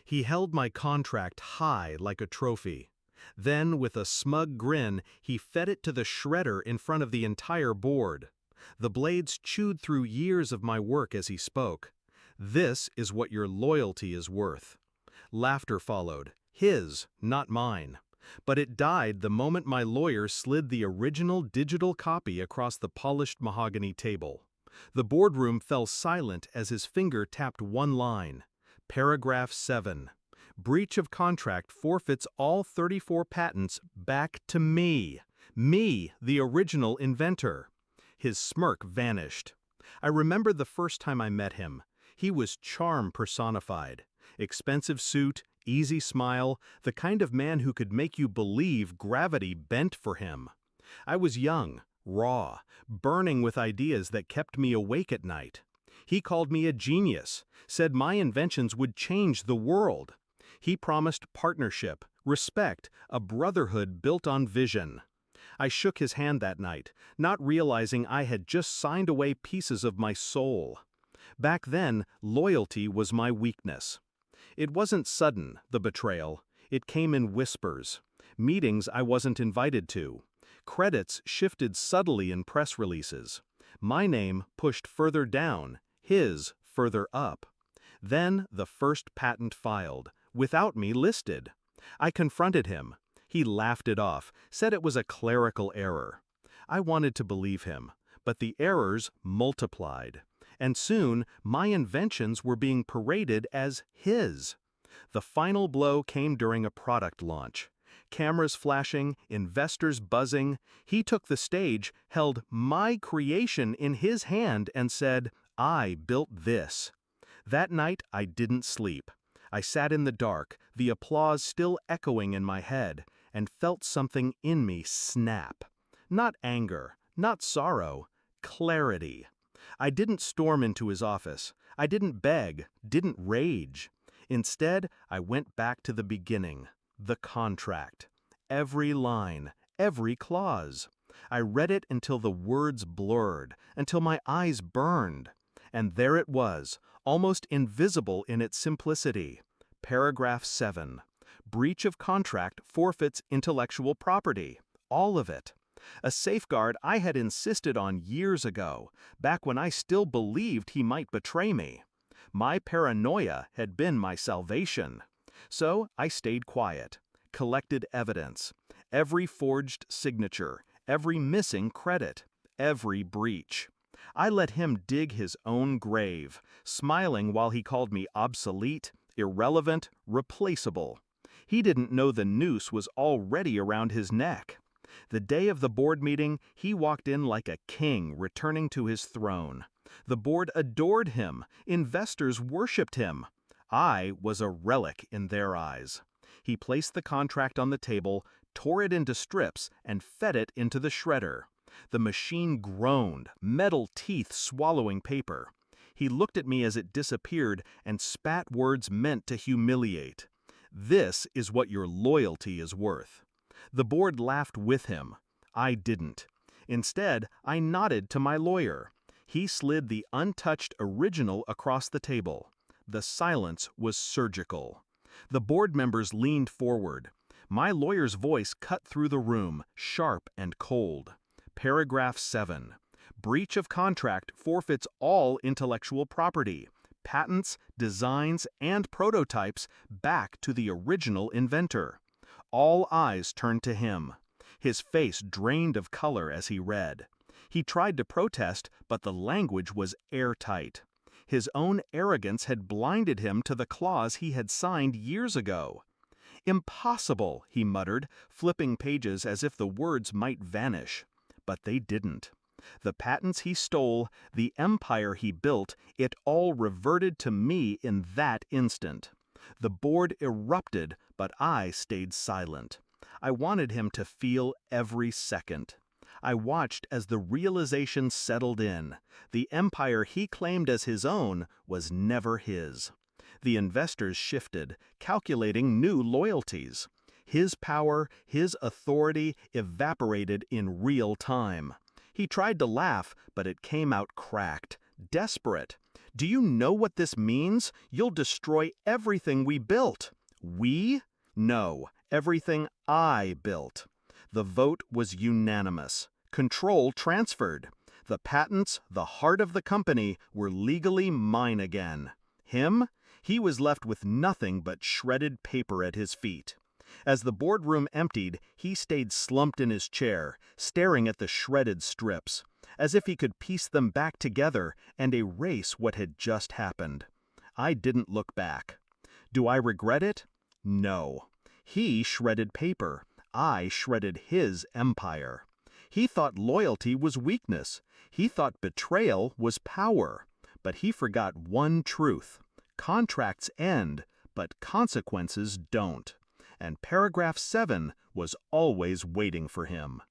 He held my contract high like a trophy. Then, with a smug grin, he fed it to the shredder in front of the entire board. The blades chewed through years of my work as he spoke. "This is what your loyalty is worth." Laughter followed, his, not mine. But it died the moment my lawyer slid the original digital copy across the polished mahogany table. The boardroom fell silent as his finger tapped one line. Paragraph 7. Breach of contract forfeits all 34 patents back to me. Me, the original inventor. His smirk vanished. I remember the first time I met him. He was charm personified. Expensive suit, easy smile, the kind of man who could make you believe gravity bent for him. I was young, raw, burning with ideas that kept me awake at night. He called me a genius, said my inventions would change the world. He promised partnership, respect, a brotherhood built on vision. I shook his hand that night, not realizing I had just signed away pieces of my soul. Back then, loyalty was my weakness. It wasn't sudden, the betrayal. It came in whispers. Meetings I wasn't invited to. Credits shifted subtly in press releases. My name pushed further down, his further up. Then the first patent filed, without me listed. I confronted him. He laughed it off, said it was a clerical error. I wanted to believe him, but the errors multiplied. And soon, my inventions were being paraded as his. The final blow came during a product launch. Cameras flashing, investors buzzing. He took the stage, held my creation in his hand and said, "I built this." That night, I didn't sleep. I sat in the dark, the applause still echoing in my head, and felt something in me snap. Not anger, not sorrow, clarity. I didn't storm into his office. I didn't beg, didn't rage. Instead, I went back to the beginning, the contract. Every line, every clause. I read it until the words blurred, until my eyes burned. And there it was, almost invisible in its simplicity. Paragraph 7. Breach of contract forfeits intellectual property. All of it. A safeguard I had insisted on years ago, back when I still believed he might betray me. My paranoia had been my salvation. So I stayed quiet, collected evidence. Every forged signature, every missing credit, every breach. I let him dig his own grave, smiling while he called me obsolete, irrelevant, replaceable. He didn't know the noose was already around his neck. The day of the board meeting, he walked in like a king returning to his throne. The board adored him. Investors worshipped him. I was a relic in their eyes. He placed the contract on the table, tore it into strips, and fed it into the shredder. The machine groaned, metal teeth swallowing paper. He looked at me as it disappeared and spat words meant to humiliate. "This is what your loyalty is worth." The board laughed with him. I didn't. Instead, I nodded to my lawyer. He slid the untouched original across the table. The silence was surgical. The board members leaned forward. My lawyer's voice cut through the room, sharp and cold. Paragraph 7. Breach of contract forfeits all intellectual property, patents, designs, and prototypes back to the original inventor. All eyes turned to him. His face drained of color as he read. He tried to protest, but the language was airtight. His own arrogance had blinded him to the clause he had signed years ago. "Impossible," he muttered, flipping pages as if the words might vanish. But they didn't. The patents he stole, the empire he built, it all reverted to me in that instant. The board erupted, but I stayed silent. I wanted him to feel every second. I watched as the realization settled in. The empire he claimed as his own was never his. The investors shifted, calculating new loyalties. His power, his authority evaporated in real time. He tried to laugh, but it came out cracked, desperate. Do you know what this means? You'll destroy everything we built. We? No, everything I built. The vote was unanimous. Control transferred. The patents, the heart of the company, were legally mine again. Him? He was left with nothing but shredded paper at his feet. As the boardroom emptied, he stayed slumped in his chair, staring at the shredded strips, as if he could piece them back together and erase what had just happened. I didn't look back. Do I regret it? No. He shredded paper. I shredded his empire. He thought loyalty was weakness. He thought betrayal was power. But he forgot one truth. Contracts end, but consequences don't. And paragraph 7 was always waiting for him.